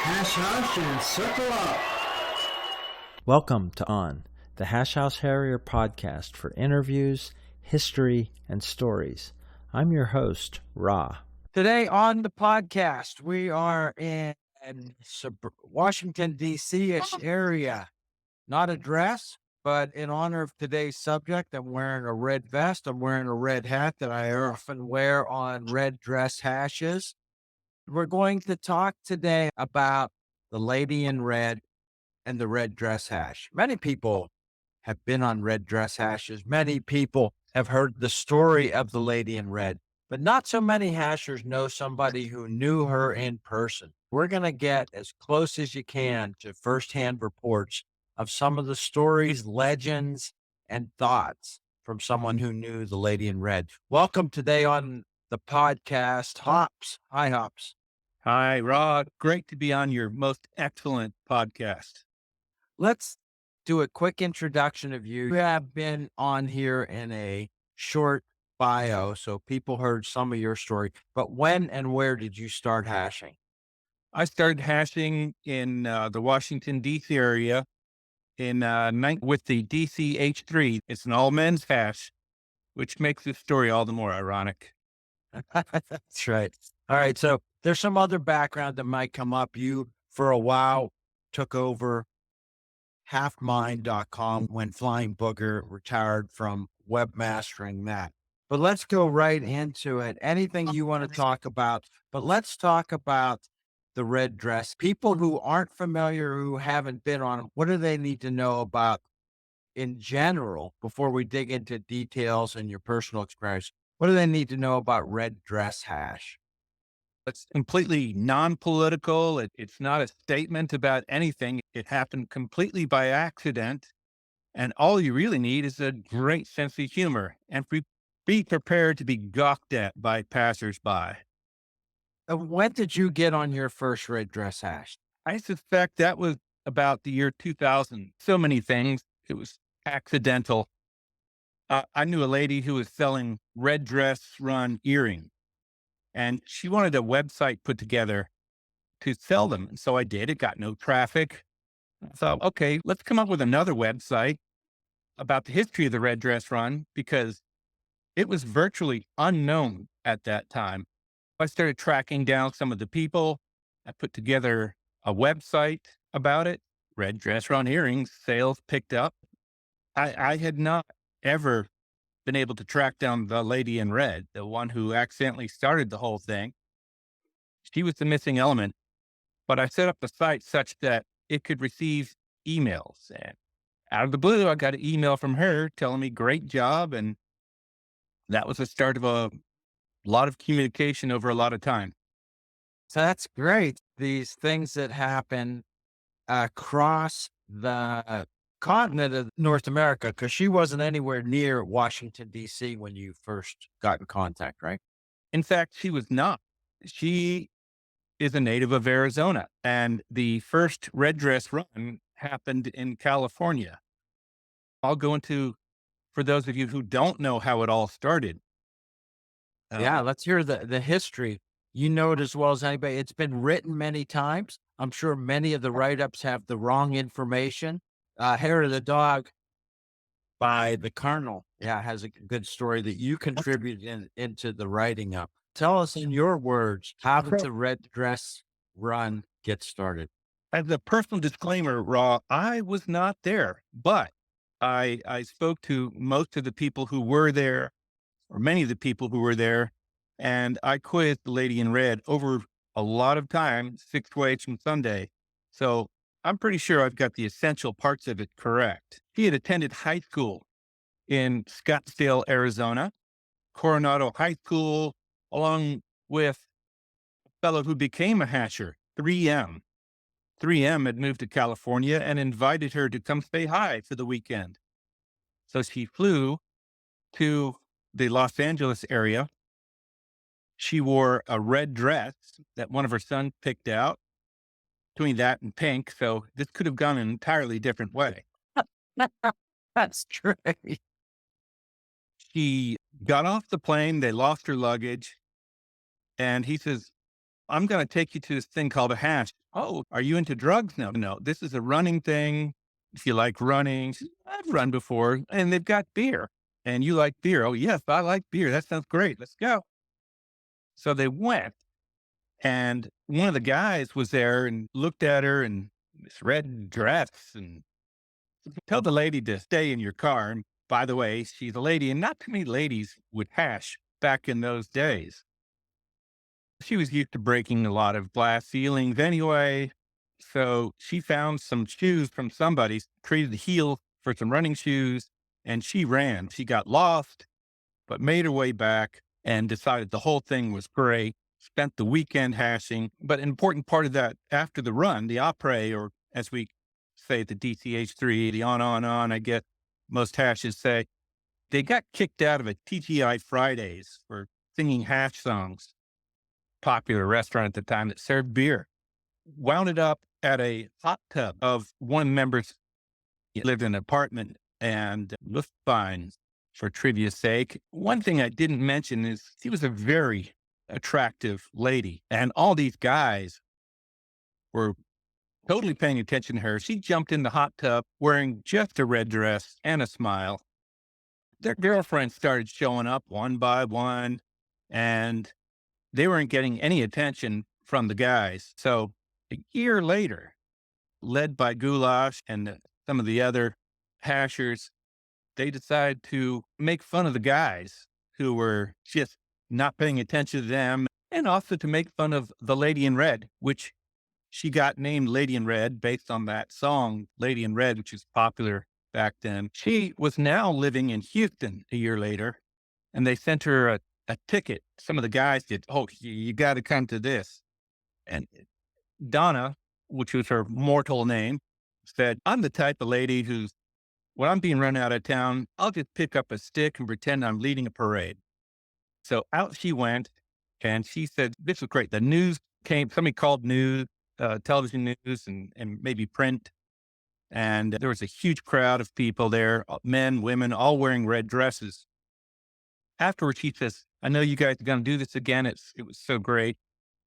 Hash Hush and Circle Up. Welcome to On, the Hash House Harrier podcast for interviews, history, and stories. I'm your host, Ra. Today on the podcast, we are in Washington, D.C.-ish area. Not a dress, but in honor of today's subject, I'm wearing a red vest. I'm wearing a red hat that I often wear on red dress hashes. We're going to talk today about the lady in red and the red dress hash. Many people have been on red dress hashes. Many people have heard the story of the lady in red, but not so many hashers know somebody who knew her in person. We're going to get as close as you can to firsthand reports of some of the stories, legends, and thoughts from someone who knew the lady in red. Welcome today on the podcast, Hops. Hi, Hops. Hi, Rod. Great to be on your most excellent podcast. Let's do a quick introduction of you. You have been on here in a short bio, so people heard some of your story, but when and where did you start hashing? I started hashing in the Washington, D.C. area with the DC H3. It's an all men's hash, which makes this story all the more ironic. That's right. All right. So there's some other background that might come up. You, for a while, took over halfmind.com when Flying Booger retired from webmastering that. But let's go right into it. Anything you want to talk about, but let's talk about the red dress. People who aren't familiar, who haven't been on, what do they need to know about in general before we dig into details and your personal experience? What do they need to know about red dress hash? It's completely non-political. It's not a statement about anything. It happened completely by accident. And all you really need is a great sense of humor and be prepared to be gawked at by passersby. When did you get on your first red dress hash? I suspect that was about the year 2000. So many things. It was accidental. I knew a lady who was selling red dress run earrings, and she wanted a website put together to sell them. And so I did. It got no traffic. I thought, okay, let's come up with another website about the history of the red dress run because it was virtually unknown at that time. I started tracking down some of the people. I put together a website about it. Red dress run earrings sales picked up. I had not ever been able to track down the lady in red, the one who accidentally started the whole thing. She was the missing element, but I set up the site such that it could receive emails. And out of the blue, I got an email from her telling me great job. And that was the start of a lot of communication over a lot of time. So that's great. These things that happen across the continent of North America, because she wasn't anywhere near Washington, D.C. when you first got in contact, right? In fact, she was not. She is a native of Arizona, and the first red dress run happened in California. I'll go into, for those of you who don't know how it all started. Yeah, let's hear the history. You know it as well as anybody. It's been written many times. I'm sure many of the write-ups have the wrong information. Hair of the Dog by the Colonel, has a good story that you contributed into the writing of. Tell us in your words, how did the red dress run get started? As a personal disclaimer, Raw, I was not there, but I spoke to most of the people who were there, or many of the people who were there, and I quizzed the lady in red over a lot of time, 6 ways from Sunday. So I'm pretty sure I've got the essential parts of it correct. He had attended high school in Scottsdale, Arizona, Coronado High School, along with a fellow who became a hasher, 3M. 3M had moved to California and invited her to come say hi for the weekend. So she flew to the Los Angeles area. She wore a red dress that one of her sons picked out, between that and pink. So this could have gone an entirely different way. That's great. She got off the plane. They lost her luggage. And he says, I'm going to take you to this thing called a hash. Oh, are you into drugs? No, no, this is a running thing. If you like running, I've run before, and they've got beer. And you like beer. Oh, yes, I like beer. That sounds great. Let's go. So they went, and one of the guys was there and looked at her in this red dress and tell the lady to stay in your car. And by the way, she's a lady, and not too many ladies would hash back in those days. She was used to breaking a lot of glass ceilings anyway. So she found some shoes from somebody, traded the heel for some running shoes, and she ran. She got lost, but made her way back and decided the whole thing was great. Spent the weekend hashing. But an important part of that after the run, the après, or as we say at the DCH3, the on, I get most hashes say, they got kicked out of a TGI Fridays for singing hash songs, popular restaurant at the time that served beer. Wound it up at a hot tub of one member's, he lived in an apartment, and was fine for trivia's sake. One thing I didn't mention is she was a very attractive lady, and all these guys were totally paying attention to her. She jumped in the hot tub wearing just a red dress and a smile. Their girlfriends started showing up one by one, and they weren't getting any attention from the guys. So a year later, led by Goulash and some of the other hashers, they decided to make fun of the guys who were just not paying attention to them, and also to make fun of the Lady in Red, which she got named Lady in Red based on that song, Lady in Red, which was popular back then. She was now living in Houston a year later, and they sent her a ticket. Some of the guys did, oh, you got to come to this. And Donna, which was her mortal name, said, I'm the type of lady who's, when I'm being run out of town, I'll just pick up a stick and pretend I'm leading a parade. So out she went, and she said, this was great. The news came, somebody called news, television news and maybe print. And there was a huge crowd of people there, men, women, all wearing red dresses. Afterwards, she says, I know you guys are going to do this again. It was so great,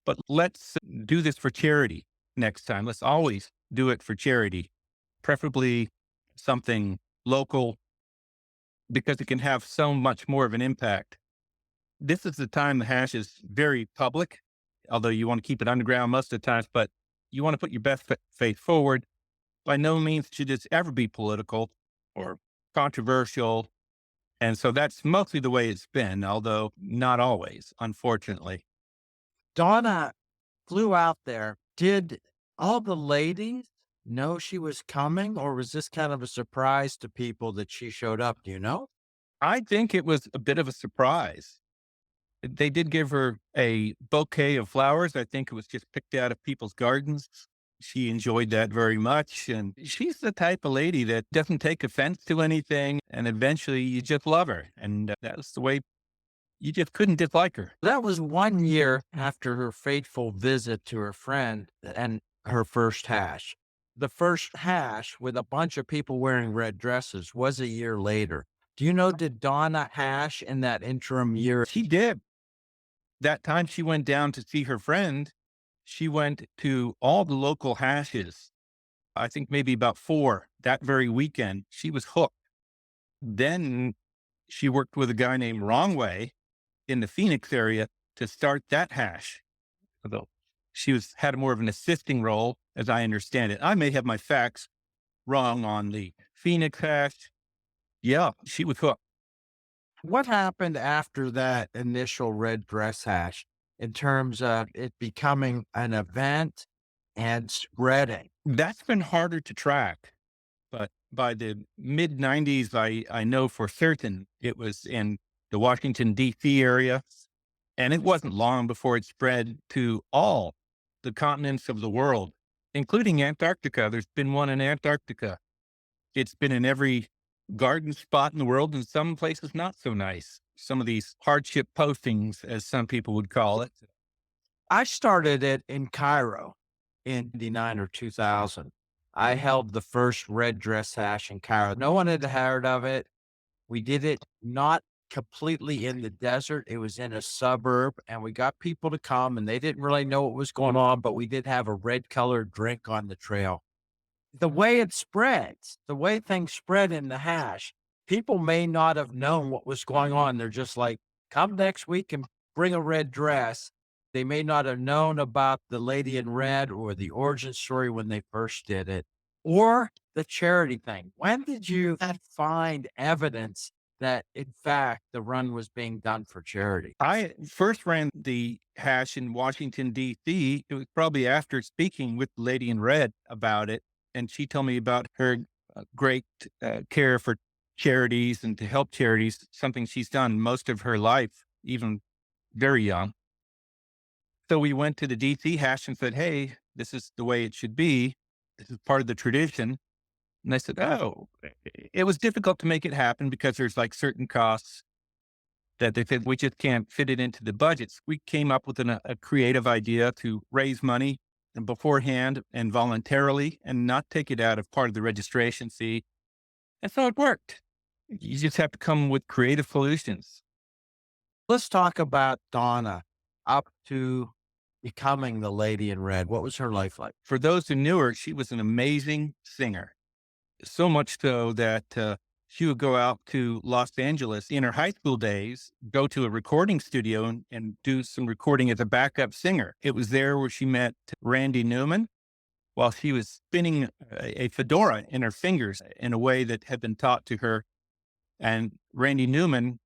but let's do this for charity next time. Let's always do it for charity, preferably something local, because it can have so much more of an impact. This is the time the hash is very public, although you want to keep it underground most of the times, but you want to put your best faith forward. By no means should this ever be political or controversial. And so that's mostly the way it's been, although not always, unfortunately. Donna flew out there. Did all the ladies know she was coming, or was this kind of a surprise to people that she showed up? Do you know? I think it was a bit of a surprise. They did give her a bouquet of flowers. I think it was just picked out of people's gardens. She enjoyed that very much. And she's the type of lady that doesn't take offense to anything. And eventually you just love her. And that's the way you just couldn't dislike her. That was 1 year after her fateful visit to her friend and her first hash. The first hash with a bunch of people wearing red dresses was a year later. Do you know, did Donna hash in that interim year? She did. That time she went down to see her friend, she went to all the local hashes. I think maybe about 4 that very weekend. She was hooked. Then she worked with a guy named Wrongway in the Phoenix area to start that hash. Although she had more of an assisting role, as I understand it. I may have my facts wrong on the Phoenix hash. Yeah, she was hooked. What happened after that initial red dress hash in terms of it becoming an event and spreading? That's been harder to track. But by the mid 90s, I know for certain it was in the Washington, D.C. area. And it wasn't long before it spread to all the continents of the world, including Antarctica. There's been one in Antarctica. It's been in every garden spot in the world, and some places not so nice. Some of these hardship postings, as some people would call it. I started it in Cairo in 99 or 2000. I held the first red dress hash in Cairo. No one had heard of it. We did it not completely in the desert. It was in a suburb, and we got people to come, and they didn't really know what was going on, but we did have a red colored drink on the trail. The way it spreads, the way things spread in the hash, people may not have known what was going on. They're just like, come next week and bring a red dress. They may not have known about the lady in red or the origin story when they first did it, or the charity thing. When did you find evidence that, in fact, the run was being done for charity? I first ran the hash in Washington, D.C. It was probably after speaking with the lady in red about it. And she told me about her great care for charities and to help charities, something she's done most of her life, even very young. So we went to the DC hash and said, hey, this is the way it should be. This is part of the tradition. And they said, oh, it was difficult to make it happen because there's like certain costs that they said we just can't fit it into the budgets. We came up with a creative idea to raise money and beforehand and voluntarily and not take it out of part of the registration fee. And so it worked. You just have to come with creative solutions. Let's talk about Donna up to becoming the lady in red. What was her life like? For those who knew her, she was an amazing singer. So much so that she would go out to Los Angeles in her high school days, go to a recording studio and do some recording as a backup singer. It was there where she met Randy Newman while she was spinning a fedora in her fingers in a way that had been taught to her. And Randy Newman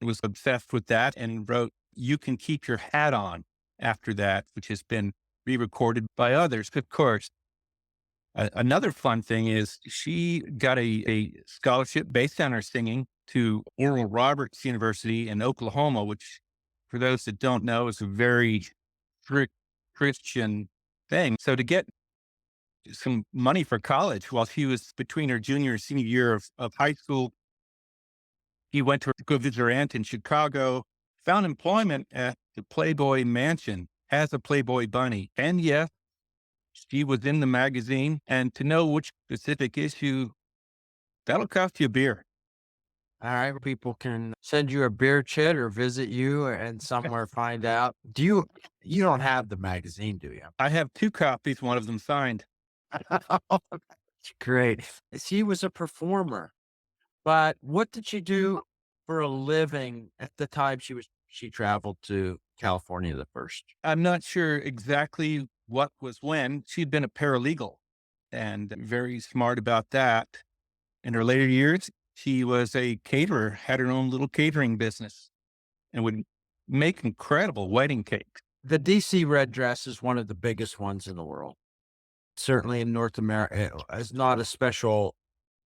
was obsessed with that and wrote, "You Can Keep Your Hat On" after that, which has been re-recorded by others, of course. Another fun thing is she got a scholarship based on her singing to Oral Roberts University in Oklahoma, which, for those that don't know, is a very strict Christian thing. So to get some money for college while she was between her junior and senior year of high school, he went to go visit her aunt in Chicago, found employment at the Playboy Mansion as a Playboy bunny. And yes, she was in the magazine, and to know which specific issue, that'll cost you a beer. All right. People can send you a beer chit or visit you and somewhere find out. You don't have the magazine, do you? I have 2 copies, one of them signed. Great. She was a performer, but what did she do for a living at the time she traveled to California the first? I'm not sure exactly what was when. She'd been a paralegal and very smart about that. In her later years, she was a caterer, had her own little catering business, and would make incredible wedding cakes. The DC red dress is one of the biggest ones in the world. Certainly in North America, it's not a special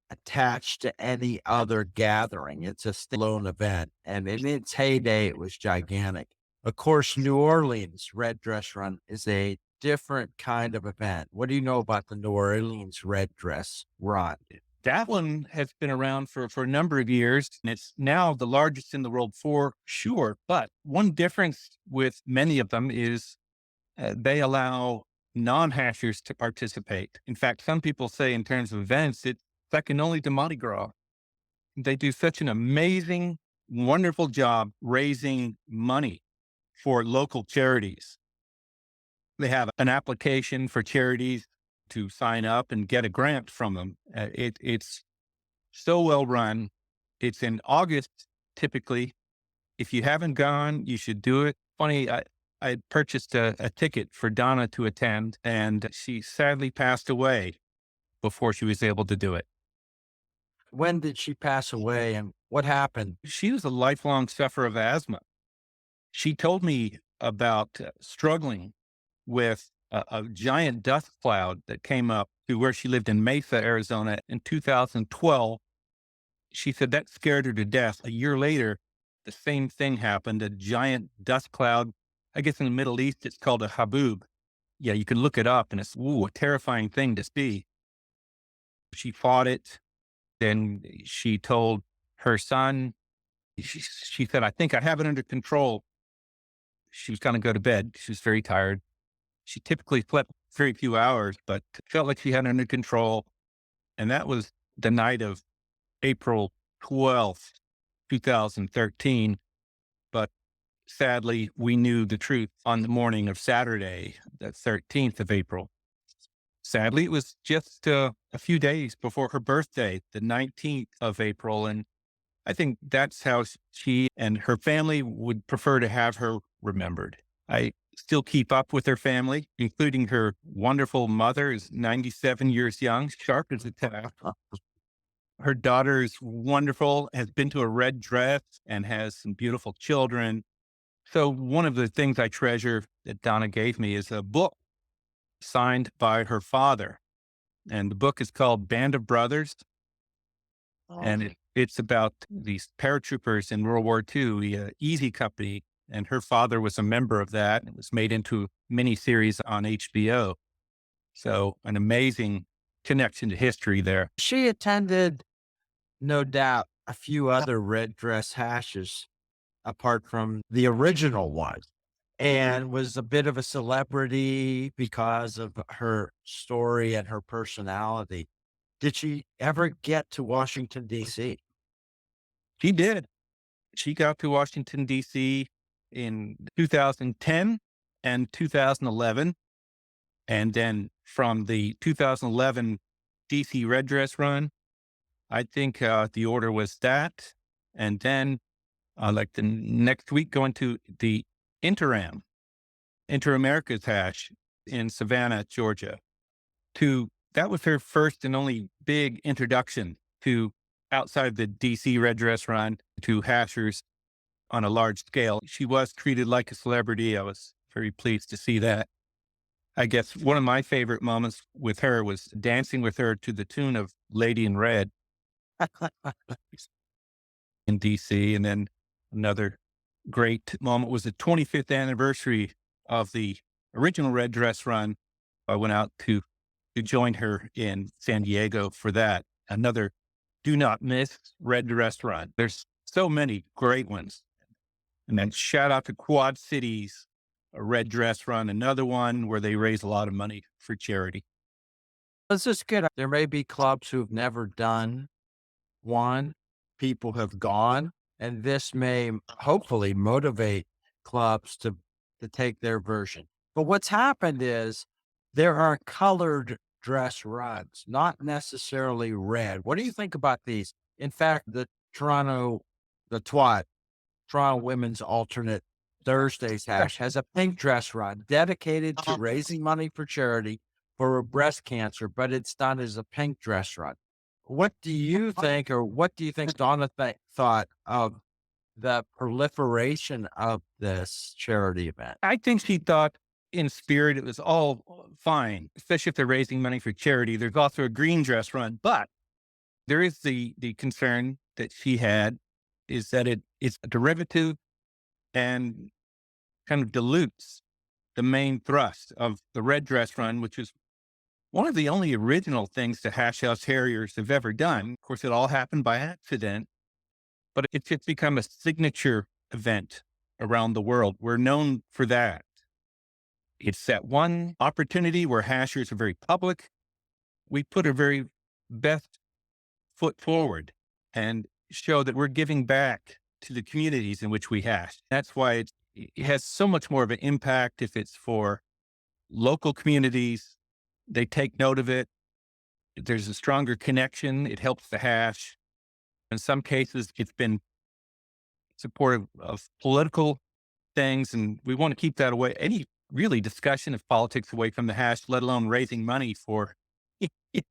attached to any other gathering. It's a standalone event. And in its heyday, it was gigantic. Of course, New Orleans Red Dress Run is a different kind of event. What do you know about the New Orleans Red Dress Run? That one has been around for a number of years, and it's now the largest in the world for sure. But one difference with many of them is they allow non-hashers to participate. In fact, some people say in terms of events, it's second only to Mardi Gras. They do such an amazing, wonderful job raising money for local charities. They have an application for charities to sign up and get a grant from them. It's so well run. It's in August, typically. If you haven't gone, you should do it. Funny, I purchased a ticket for Donna to attend, and she sadly passed away before she was able to do it. When did she pass away and what happened? She was a lifelong sufferer of asthma. She told me about struggling with a giant dust cloud that came up to where she lived in Mesa, Arizona in 2012. She said that scared her to death. A year later, the same thing happened, a giant dust cloud. I guess in the Middle East, it's called a haboob. Yeah, you can look it up, and it's a terrifying thing to see. She fought it. Then she told her son, she said, I think I have it under control. She was going to go to bed. She was very tired. She typically slept very few hours, but felt like she had it under control. And that was the night of April 12th, 2013. But sadly, we knew the truth on the morning of Saturday, the 13th of April. Sadly, it was just a few days before her birthday, the 19th of April. And I think that's how she and her family would prefer to have her remembered. I still keep up with her family, including her wonderful mother, is 97 years young, sharp as a tack. Her daughter is wonderful, has been to a red dress and has some beautiful children. So one of the things I treasure that Donna gave me is a book signed by her father. And the book is called Band of Brothers. And it's about these paratroopers in World War II, Easy Company. And her father was a member of that. It was made into a miniseries on HBO. So an amazing connection to history there. She attended, no doubt, a few other red dress hashes apart from the original one, and was a bit of a celebrity because of her story and her personality. Did she ever get to Washington, D.C.? She did. She got to Washington, D.C. in 2010 and 2011. And then from the 2011 D.C. Red Dress run, I think the order was that. And then like the next week, going to the Inter-America's hash in Savannah, Georgia. That was her first and only big introduction to outside the DC Red Dress run to hashers on a large scale. She was treated like a celebrity. I was very pleased to see that. I guess one of my favorite moments with her was dancing with her to the tune of Lady in Red in DC. And then another great moment was the 25th anniversary of the original Red Dress run. I went out to join her in San Diego for that. Another do not miss Red Dress run. There's so many great ones. And then shout out to Quad Cities, a Red Dress run, another one where they raise a lot of money for charity. This is good. There may be clubs who've never done one. People have gone, and this may hopefully motivate clubs to take their version. But what's happened is there are colored dress runs, not necessarily red. What do you think about these? In fact, the Toronto Women's Alternate Thursdays hash has a pink dress run dedicated to raising money for charity for breast cancer, but it's done as a pink dress run. What do you think, or what do you think Donna thought of the proliferation of this charity event? I think she thought in spirit it was all fine, especially if they're raising money for charity. There's also a green dress run, but there is the concern that she had is that it's a derivative and kind of dilutes the main thrust of the red dress run, which is one of the only original things the Hash House Harriers have ever done. Of course, it all happened by accident, but it's just become a signature event around the world. We're known for that. It's that one opportunity where hashers are very public. We put our very best foot forward and show that we're giving back to the communities in which we hash. That's why it has so much more of an impact if it's for local communities. They take note of it. There's a stronger connection. It helps the hash. In some cases, it's been supportive of political things, and we want to keep that away. Any really discussion of politics away from the hash, let alone raising money for.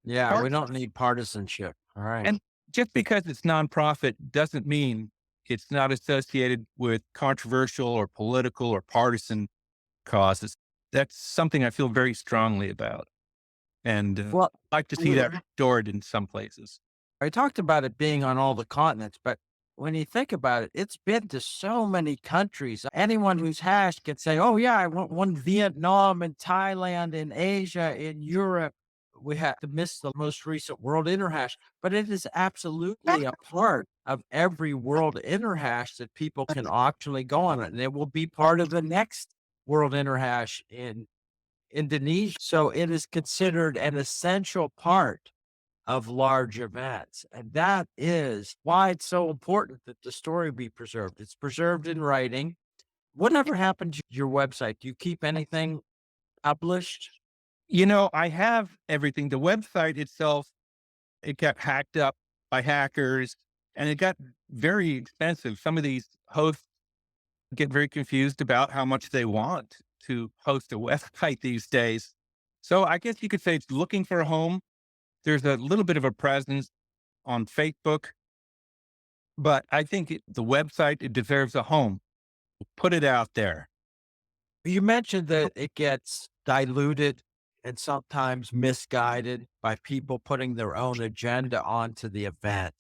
Yeah, we don't need partisanship. All right. And just because it's nonprofit doesn't mean it's not associated with controversial or political or partisan causes. That's something I feel very strongly about. And Well, I'd like to see that restored in some places. I talked about it being on all the continents, but when you think about it, it's been to so many countries. Anyone who's hashed can say, oh, yeah, I won Vietnam and Thailand and Asia and Europe. We have to miss the most recent World Interhash, but it is absolutely a part of every World Interhash that people can actually go on it. And it will be part of the next World Interhash in Indonesia. So it is considered an essential part of large events. And that is why it's so important that the story be preserved. It's preserved in writing. Whatever happened to your website? Do you keep anything published? I have everything. The website itself, it got hacked up by hackers and it got very expensive. Some of these hosts get very confused about how much they want to host a website these days. So I guess you could say it's looking for a home. There's a little bit of a presence on Facebook, but I think the website, it deserves a home. Put it out there. You mentioned that it gets diluted and sometimes misguided by people putting their own agenda onto the event.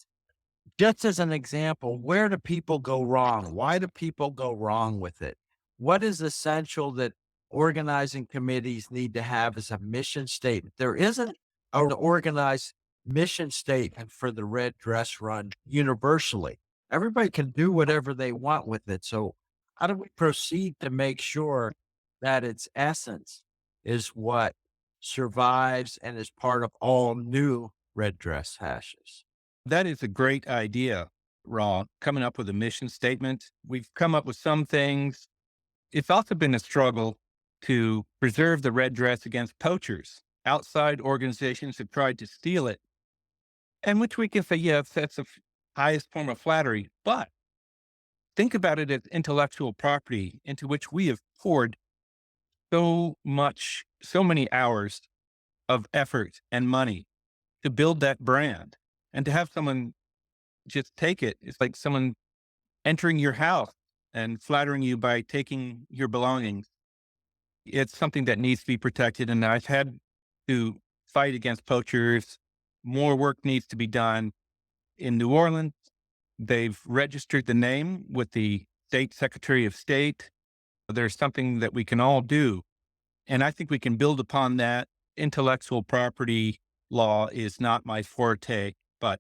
Just as an example, where do people go wrong? Why do people go wrong with it? What is essential that organizing committees need to have as a mission statement? There isn't an organized mission statement for the Red Dress Run universally. Everybody can do whatever they want with it. So how do we proceed to make sure that its essence is what survives and is part of all new red dress hashes? That is a great idea, Ron, coming up with a mission statement. We've come up with some things. It's also been a struggle to preserve the red dress against poachers. Outside organizations have tried to steal it, and which we can say, yes, that's the highest form of flattery. But think about it as intellectual property into which we have poured so many hours of effort and money to build that brand. And to have someone just take it, it's like someone entering your house and flattering you by taking your belongings. It's something that needs to be protected. And I've had to fight against poachers. More work needs to be done. In New Orleans, they've registered the name with the State Secretary of State. There's something that we can all do. And I think we can build upon that. Intellectual property law is not my forte, but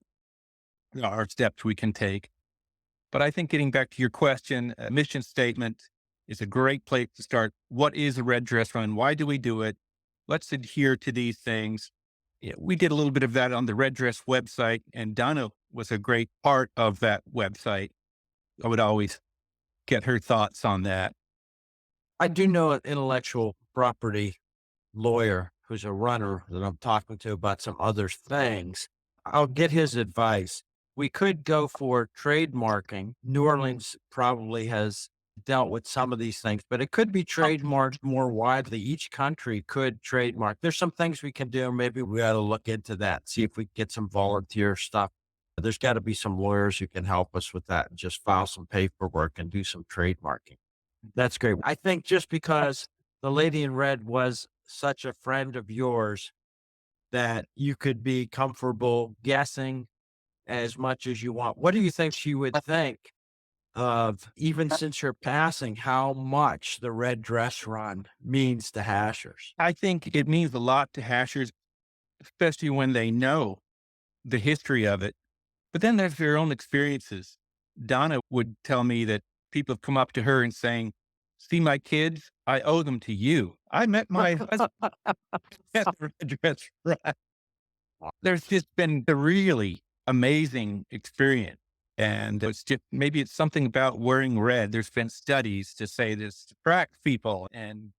there are steps we can take. But I think getting back to your question, a mission statement is a great place to start. What is a red dress run? Why do we do it? Let's adhere to these things. Yeah, we did a little bit of that on the Red Dress website, and Donna was a great part of that website. I would always get her thoughts on that. I do know an intellectual property lawyer who's a runner that I'm talking to about some other things. I'll get his advice. We could go for trademarking. New Orleans probably has dealt with some of these things, but it could be trademarked more widely. Each country could trademark. There's some things we can do. Maybe we ought to look into that, see if we can get some volunteer stuff. There's got to be some lawyers who can help us with that and just file some paperwork and do some trademarking. That's great. I think just because the lady in red was such a friend of yours that you could be comfortable guessing as much as you want. What do you think she would think of, even since her passing, how much the Red Dress Run means to hashers? I think it means a lot to hashers, especially when they know the history of it. But then there's their own experiences. Donna would tell me that people have come up to her and saying, "See my kids? I owe them to you. I met my husband at the Red Dress Run." There's just been a really amazing experience. And it's just, maybe it's something about wearing red. There's been studies to say this attracts people. And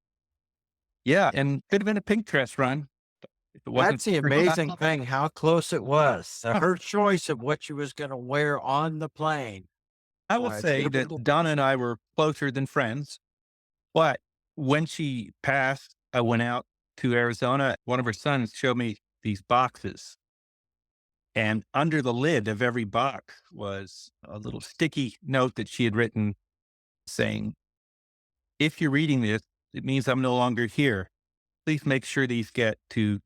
yeah, and could have been a pink dress run. If it wasn't That's the amazing thing, how close it was. Her choice of what she was going to wear on the plane. I will say that Donna and I were closer than friends. But when she passed, I went out to Arizona. One of her sons showed me these boxes. And under the lid of every box was a little sticky note that she had written saying, "If you're reading this, it means I'm no longer here. Please make sure these get to."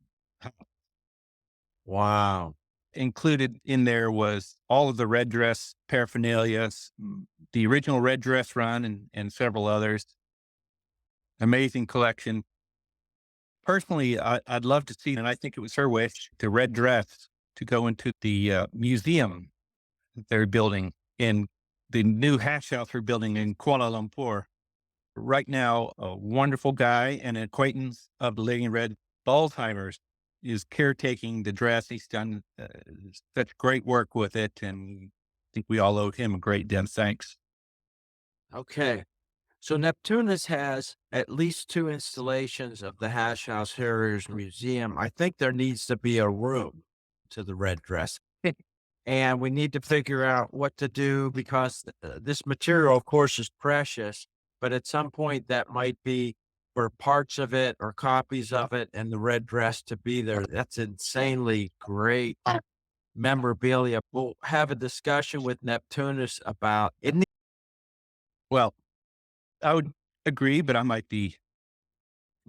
Wow. Included in there was all of the red dress paraphernalia, the original Red Dress Run and several others. Amazing collection. Personally, I'd love to see, and I think it was her wish, the red dress to go into the museum that they're building in the new hash house we're building in Kuala Lumpur. Right now, a wonderful guy and an acquaintance of the Lady in Red, Alzheimer's. is caretaking the dress. He's done such great work with it, and I think we all owe him a great debt of thanks. Okay. So Neptunus has at least two installations of the Hash House Harriers Museum. I think there needs to be a room to the red dress. And we need to figure out what to do because this material, of course, is precious, but at some point that might be for parts of it or copies of it and the red dress to be there. That's insanely great memorabilia. We'll have a discussion with Neptunus about it. Well, I would agree, but I might be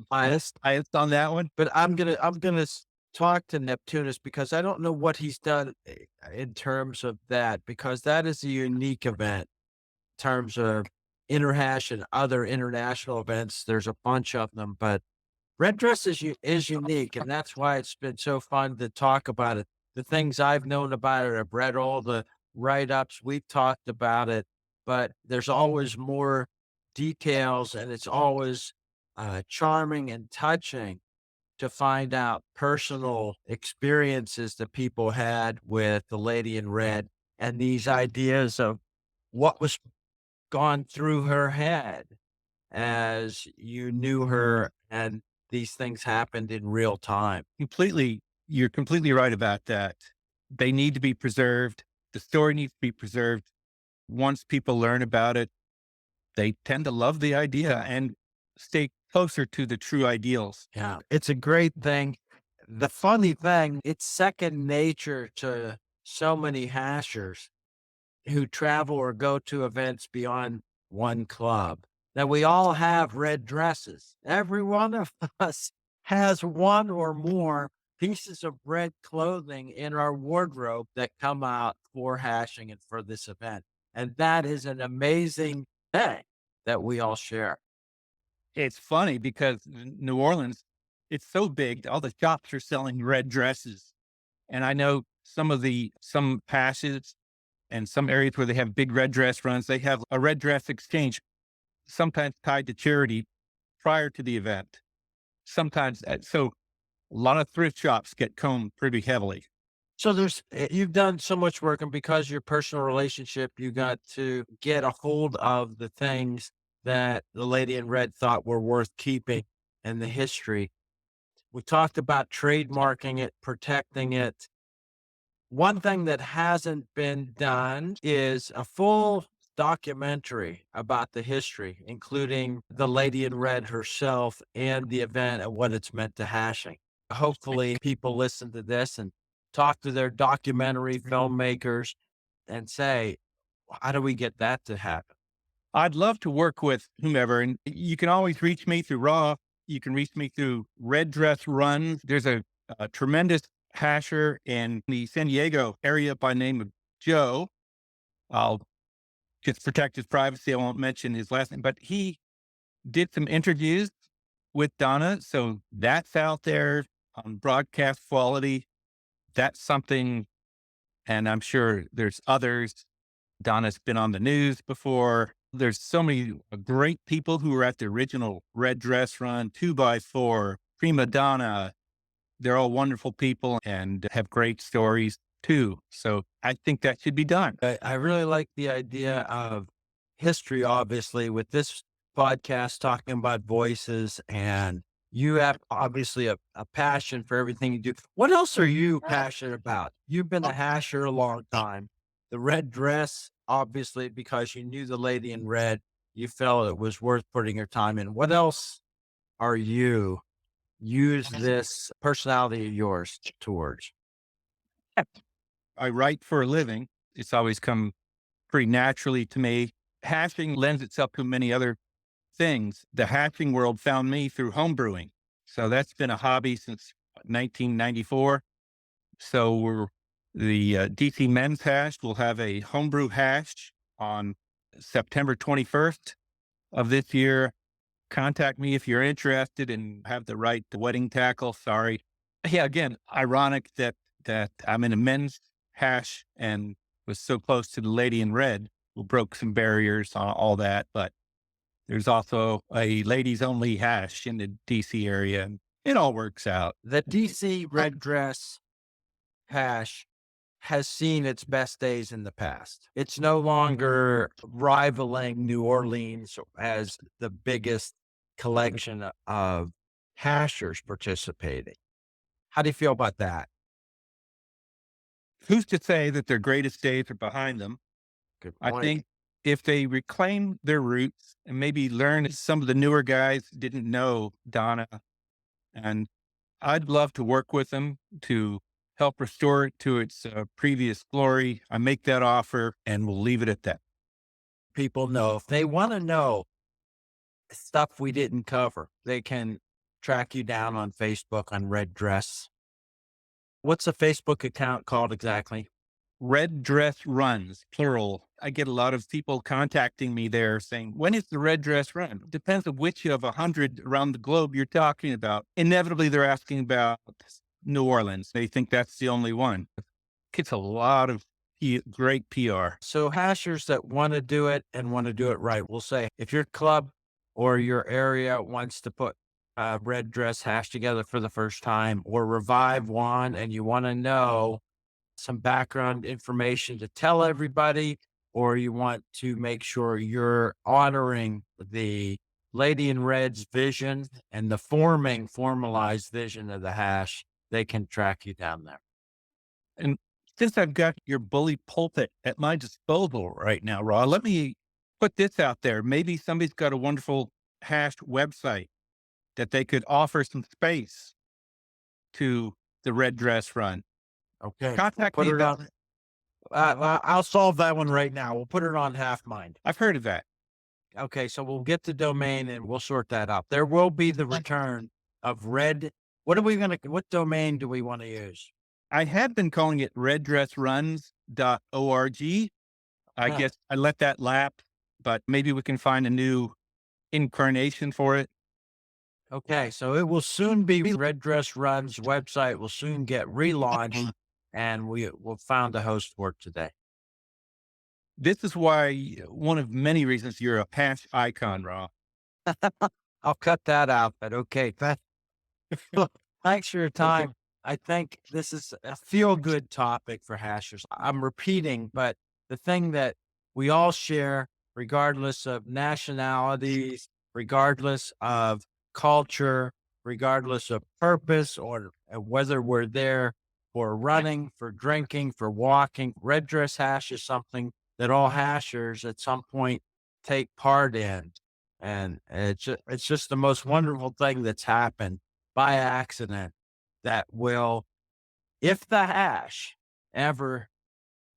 Biased, biased on that one. but I'm gonna talk to Neptunus because I don't know what he's done in terms of that because that is a unique event in terms of Interhash and other international events. There's a bunch of them, but red dress is unique, and that's why it's been so fun to talk about it. The things I've known about it, I've read all the write ups, we've talked about it, but there's always more details, and it's always charming and touching to find out personal experiences that people had with the lady in red and these ideas of what was gone through her head as you knew her and these things happened in real time. You're completely right about that. They need to be preserved. The story needs to be preserved. Once people learn about it, they tend to love the idea and stay closer to the true ideals. Yeah, it's a great thing. The funny thing, it's second nature to so many hashers who travel or go to events beyond one club that we all have red dresses. Every one of us has one or more pieces of red clothing in our wardrobe that come out for hashing and for this event. And that is an amazing thing that we all share. It's funny because New Orleans, it's so big. All the shops are selling red dresses. And I know some passes and some areas where they have big red dress runs, they have a red dress exchange, sometimes tied to charity prior to the event. Sometimes, so a lot of thrift shops get combed pretty heavily. So you've done so much work, and because your personal relationship, you got to get a hold of the things that the lady in red thought were worth keeping and the history. We talked about trademarking it, protecting it. One thing that hasn't been done is a full documentary about the history, including the lady in red herself and the event and what it's meant to hashing. Hopefully, people listen to this and talk to their documentary filmmakers and say, how do we get that to happen? I'd love to work with whomever, and you can always reach me through Raw. You can reach me through Red Dress Runs. There's a tremendous hasher in the San Diego area by name of Joe. I'll just protect his privacy. I won't mention his last name, but he did some interviews with Donna. So that's out there on broadcast quality. That's something, and I'm sure there's others. Donna's been on the news before. There's so many great people who were at the original Red Dress Run, 2x4, Prima Donna. They're all wonderful people and have great stories too. So I think that should be done. I really like the idea of history, obviously, with this podcast talking about voices, and you have obviously a passion for everything you do. What else are you passionate about? You've been a hasher a long time. The red dress, obviously, because you knew the lady in red, you felt it was worth putting your time in. What else are you use this personality of yours towards? I write for a living. It's always come pretty naturally to me. Hashing lends itself to many other things. The hashing world found me through homebrewing. So that's been a hobby since 1994. So the DC Men's Hash will have a homebrew hash on September 21st of this year. Contact me if you're interested and have the right wedding tackle. Sorry. Yeah, again, ironic that I'm in a men's hash and was so close to the lady in red who broke some barriers on all that. But there's also a ladies only hash in the DC area. And It all works out. The DC red dress hash has seen its best days in the past. It's no longer rivaling New Orleans as the biggest collection of hashers participating. How do you feel about that? Who's to say that their greatest days are behind them? Good I point. think if they reclaim their roots and maybe learn some of the newer guys didn't know Donna, and I'd love to work with them to help restore it to its previous glory. I make that offer and we'll leave it at that. People know if they want to know stuff we didn't cover, they can track you down on Facebook on Red Dress. What's the Facebook account called exactly? Red Dress Runs, plural. I get a lot of people contacting me there saying, when is the Red Dress Run? Depends on which of 100 around the globe you're talking about. Inevitably, they're asking about New Orleans. They think that's the only one. It's a lot of great PR. So hashers that want to do it and want to do it right, we'll say if your club or your area wants to put a red dress hash together for the first time or revive one and you want to know some background information to tell everybody, or you want to make sure you're honoring the Lady in Red's vision and the formalized vision of the hash, they can track you down there. And since I've got your bully pulpit at my disposal right now, Raw, let me put this out there. Maybe somebody's got a wonderful hashed website that they could offer some space to the Red Dress Run. Okay. Contact Put me it about on. I'll solve that one right now. We'll put it on Half Mind. I've heard of that. Okay, so we'll get the domain and we'll sort that out. There will be the return of red. What domain do we want to use? I had been calling it reddressruns.org. I guess I let that lap, but maybe we can find a new incarnation for it. Okay, so it will soon be Red Dress Run's website will soon get relaunched, and we'll found a host for it today. This is why one of many reasons you're a hash icon, Raw. I'll cut that out, but okay. Thanks for your time. I think this is a feel-good topic for hashers. I'm repeating, but the thing that we all share, regardless of nationalities, regardless of culture, regardless of purpose, or whether we're there for running, for drinking, for walking, red dress hash is something that all hashers at some point take part in. And it's just the most wonderful thing that's happened by accident that will, if the hash ever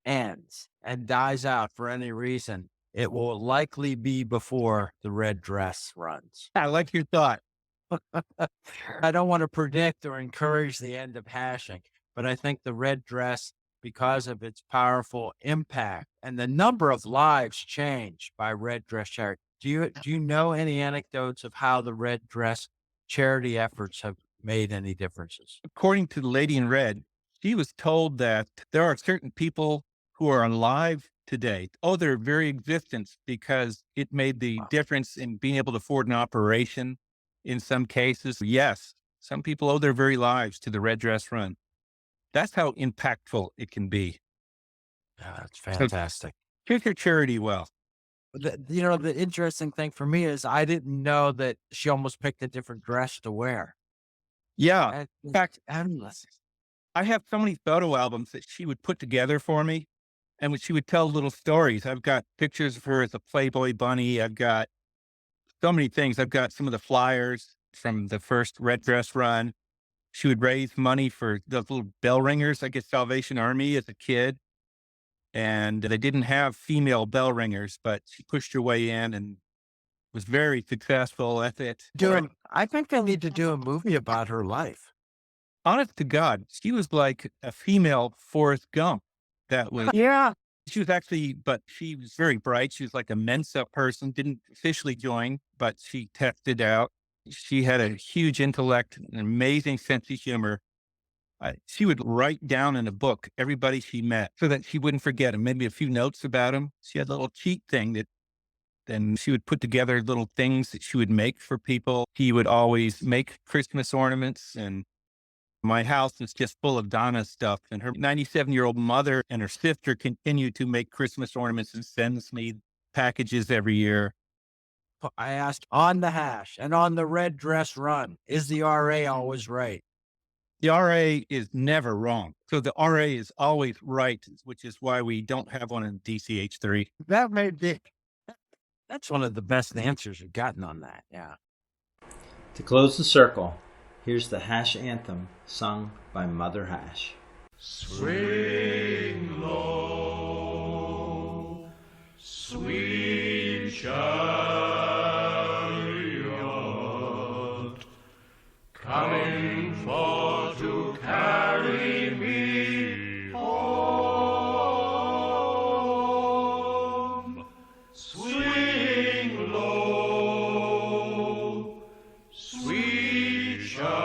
ends and dies out for any reason, it will likely be before the red dress runs. I like your thought. I don't want to predict or encourage the end of hashing, but I think the red dress, because of its powerful impact and the number of lives changed by red dress charity. Do you know any anecdotes of how the red dress charity efforts have made any differences? According to the Lady in Red, she was told that there are certain people who are alive today owe their very existence because it made the difference in being able to afford an operation. In some cases, yes, some people owe their very lives to the Red Dress Run. That's how impactful it can be. Yeah, that's fantastic. Treat your charity well. The interesting thing for me is I didn't know that she almost picked a different dress to wear. Yeah. In fact, endless. I have so many photo albums that she would put together for me, and she would tell little stories. I've got pictures of her as a Playboy bunny. I've got so many things. I've got some of the flyers from the first Red Dress Run. She would raise money for those little bell ringers, I guess Salvation Army as a kid. And they didn't have female bell ringers, but she pushed her way in and was very successful at it. I think they need to do a movie about her life. Honest to God, she was like a female Forrest Gump. That was, Yeah. she was actually, but she was very bright. She was like a Mensa person, didn't officially join, but she tested out. She had a huge intellect, an amazing sense of humor. She would write down in a book everybody she met so that she wouldn't forget them, maybe a few notes about them. She had a little cheat thing that And she would put together little things that she would make for people. He would always make Christmas ornaments, and my house is just full of Donna stuff. And her 97-year-old mother and her sister continue to make Christmas ornaments and sends me packages every year. I asked on the hash and on the red dress run, is the RA always right? The RA is never wrong. So the RA is always right, which is why we don't have one in DCH3. That may be. That's one of the best answers you've gotten on that. Yeah. To close the circle, here's the Hash Anthem sung by Mother Hash. Swing low, sweet chariot, coming forth to carry me home. Swing low, sweet chariot,